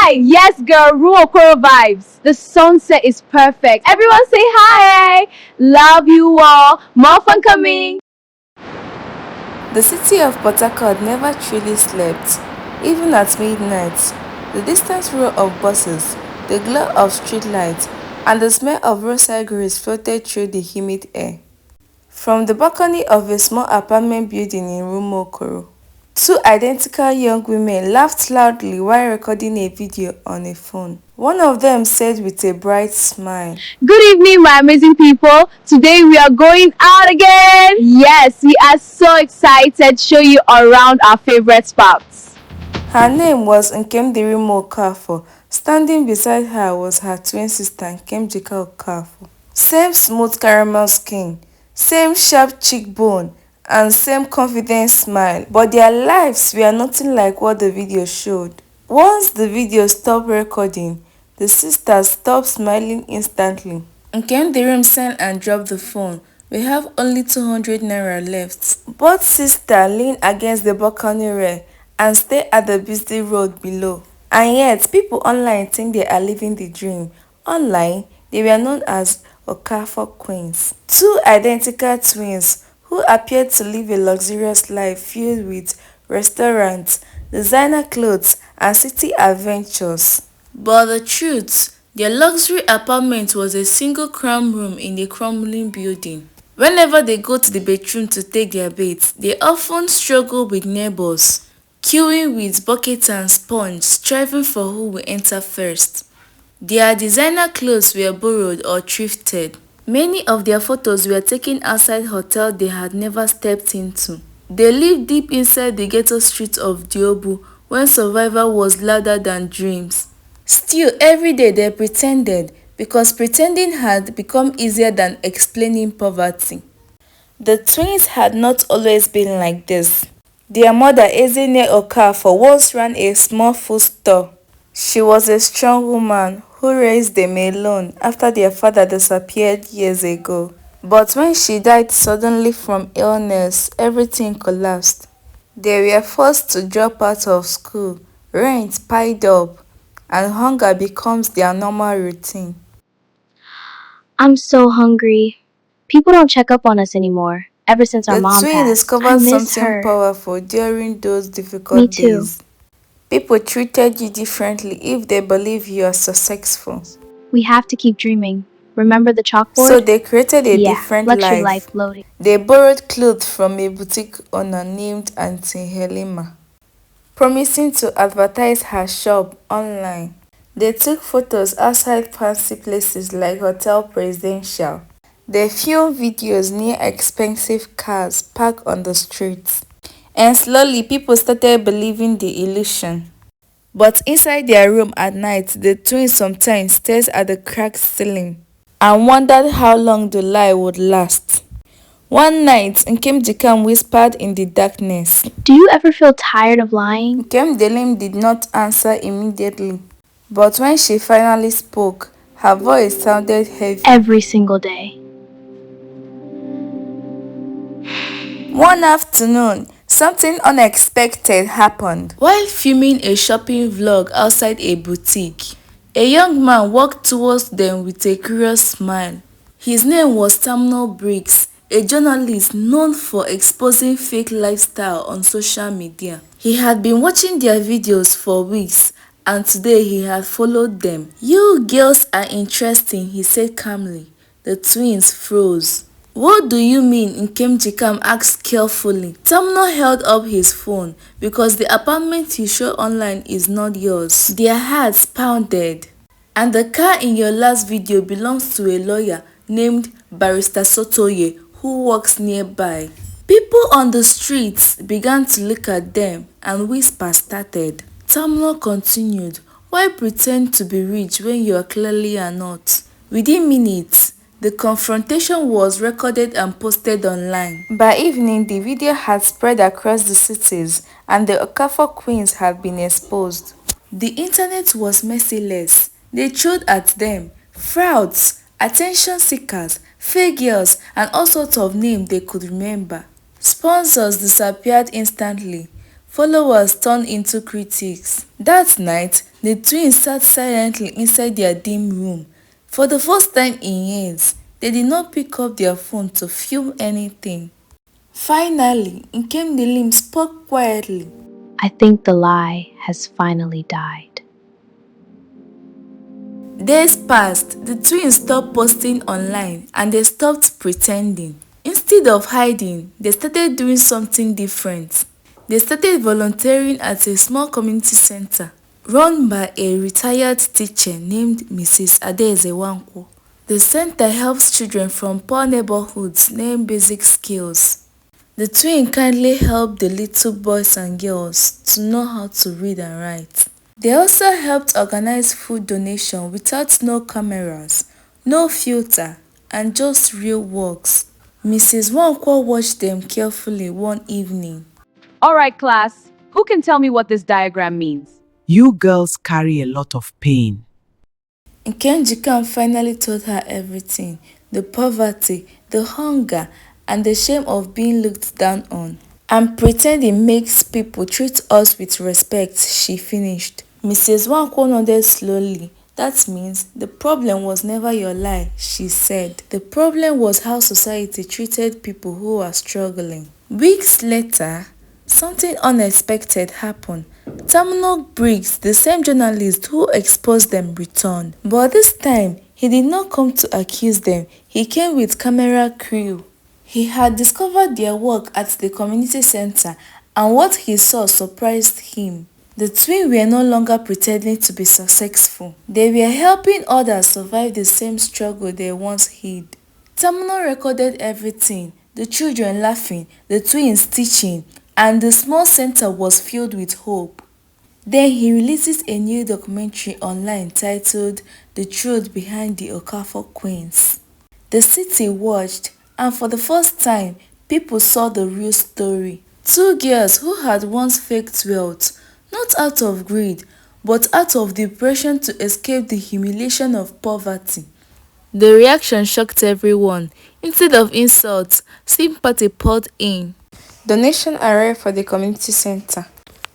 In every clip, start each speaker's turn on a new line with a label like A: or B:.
A: Hi! Yes, girl, Ruokoro vibes. The sunset is perfect. Everyone say hi! Love you all. More fun coming.
B: The city of Port Harcourt never truly slept. Even at midnight, the distant roar of buses, the glow of streetlights, and the smell of roadside grass floated through the humid air. From the balcony of a small apartment building in Rumokoro, two identical young women laughed loudly while recording a video on a phone. One of them said with a bright smile,
A: Good evening, my amazing people. Today we are going out again. Yes, we are so excited to show you around our favorite spots.
B: Her name was Nkemdirimo Okafor. Standing beside her was her twin sister Nkemjika Okafor. Same smooth caramel skin, same sharp cheekbone, and same confident smile, but their lives were nothing like what the video showed. Once the video stopped recording, the sisters stopped smiling instantly. Nkemdirim signed and dropped the phone. We have only 200 naira left. Both sisters leaned against the balcony rail and stay at the busy road below. And yet, people online think they are living the dream. Online, they were known as Okafor Queens. Two identical twins who appeared to live a luxurious life filled with restaurants, designer clothes, and city adventures. But the truth, their luxury apartment was a single cram room in a crumbling building. Whenever they go to the bedroom to take their baths, they often struggle with neighbors, queuing with buckets and sponge, striving for who will enter first. Their designer clothes were borrowed or thrifted. Many of their photos were taken outside hotels they had never stepped into. They lived deep inside the ghetto streets of Diobu when survival was louder than dreams. Still, every day they pretended, because pretending had become easier than explaining poverty. The twins had not always been like this. Their mother, Ezinne Okafor, once ran a small food store. She was a strong woman who raised them alone after their father disappeared years ago. But when she died suddenly from illness, everything collapsed. They were forced to drop out of school, rent piled up, and hunger becomes their normal routine.
A: I'm so hungry. People don't check up on us anymore. Ever since our
B: The
A: mom
B: twin
A: passed, I
B: discovered
A: miss
B: something
A: her.
B: powerful during those
A: Me
B: difficult
A: too.
B: days. People treated you differently if they believe you are successful.
A: We have to keep dreaming. Remember the
B: So
A: chalkboard?
B: they created a
A: Yeah,
B: different
A: luxury life
B: life.
A: loading.
B: They borrowed clothes from a boutique owner named Auntie Helima, promising to advertise her shop online. They took photos outside fancy places like Hotel Presidential. They filmed videos near expensive cars parked on the streets. And slowly people started believing the illusion. But inside their room at night, the twins sometimes stared at the cracked ceiling and wondered how long the lie would last. One night, Nkem Jikam whispered in the darkness.
A: Do you ever feel tired of lying?
B: Nkem Delim did not answer immediately, but when she finally spoke, her voice sounded heavy.
A: Every single day.
B: One afternoon, something unexpected happened. While filming a shopping vlog outside a boutique, a young man walked towards them with a curious smile. His name was Tamno Briggs, a journalist known for exposing fake lifestyle on social media. He had been watching their videos for weeks, and today he had followed them. "You girls are interesting," he said calmly. The twins froze. "What do you mean?" Nkem Jikam asked carefully. Tamno held up his phone. "Because the apartment you show online is not yours." Their hearts pounded. "And the car in your last video belongs to a lawyer named Barrister Sotoye who works nearby." People on the streets began to look at them and whispers started. Tamno continued, "Why pretend to be rich when you clearly are not?" Within minutes, the confrontation was recorded and posted online. By evening, the video had spread across the cities and the Okafor queens had been exposed. The internet was merciless. They threw at them frauds, attention seekers, fake girls, and all sorts of names they could remember. Sponsors disappeared instantly. Followers turned into critics. That night, The twins sat silently inside their dim room. For the first time in years, they did not pick up their phone to film anything. Finally, Nkem Dilim spoke quietly.
A: I think the lie has finally died.
B: Days passed, the twins stopped posting online and they stopped pretending. Instead of hiding, they started doing something different. They started volunteering at a small community center run by a retired teacher named Mrs. Adeze Wankwo. The center helps children from poor neighborhoods learn basic skills. The twins kindly helped the little boys and girls to know how to read and write. They also helped organize food donation without no cameras, no filter, and just real works. Mrs. Wankwo watched them carefully one evening.
A: All right, class, who can tell me what this diagram means?
C: You girls carry a lot of pain.
B: Nkem Jikam finally told her everything, the poverty, the hunger, and the shame of being looked down on. And pretending makes people treat us with respect, she finished. Mrs. Wankwo nodded slowly. That means the problem was never your lie, she said. The problem was how society treated people who were struggling. Weeks later, something unexpected happened. Tamno Briggs, the same journalist who exposed them, returned. But this time, he did not come to accuse them. He came with camera crew. He had discovered their work at the community center, and what he saw surprised him. The twins were no longer pretending to be successful. They were helping others survive the same struggle they once hid. Tamno recorded everything, the children laughing, the twins teaching, and the small center was filled with hope. Then he releases a new documentary online titled The Truth Behind the Okafor Queens. The city watched, and for the first time, people saw the real story. Two girls who had once faked wealth, not out of greed, but out of depression to escape the humiliation of poverty. The reaction shocked everyone. Instead of insults, sympathy poured in. Donation arrived for the community center.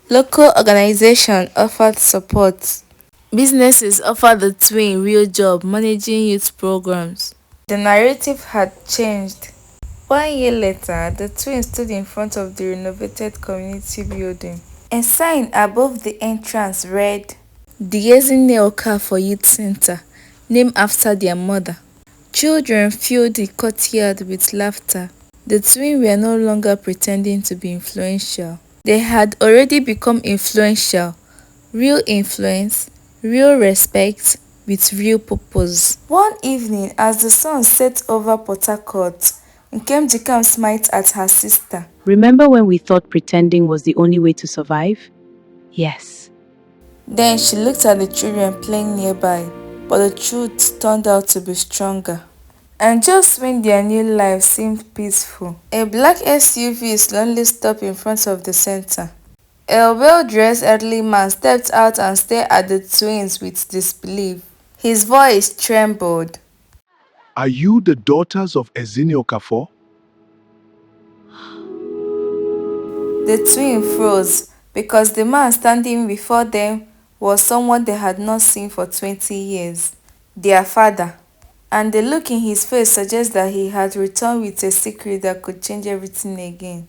B: Local organizations offered support. Businesses offered the twins real job managing youth programs. The narrative had changed. 1 year later, the twins stood in front of the renovated community building. A sign above the entrance read, "The Ezinne Okafor Youth Center," named after their mother. Children filled the courtyard with laughter. The twins were no longer pretending to be influential. They had already become influential. Real influence, real respect, with real purpose. One evening, as the sun set over Port Harcourt, Nkem Jikam smiled at her sister.
A: Remember when we thought pretending was the only way to survive? Yes.
B: Then she looked at the children playing nearby, but the truth turned out to be stronger. And just when their new life seemed peaceful, a black SUV slowly stopped in front of the center. A well-dressed elderly man stepped out and stared at the twins with disbelief. His voice trembled.
D: Are you the daughters of Ezinne Okafor?
B: The twins froze because the man standing before them was someone they had not seen for 20 years, their father. And the look in his face suggests that he had returned with a secret that could change everything again.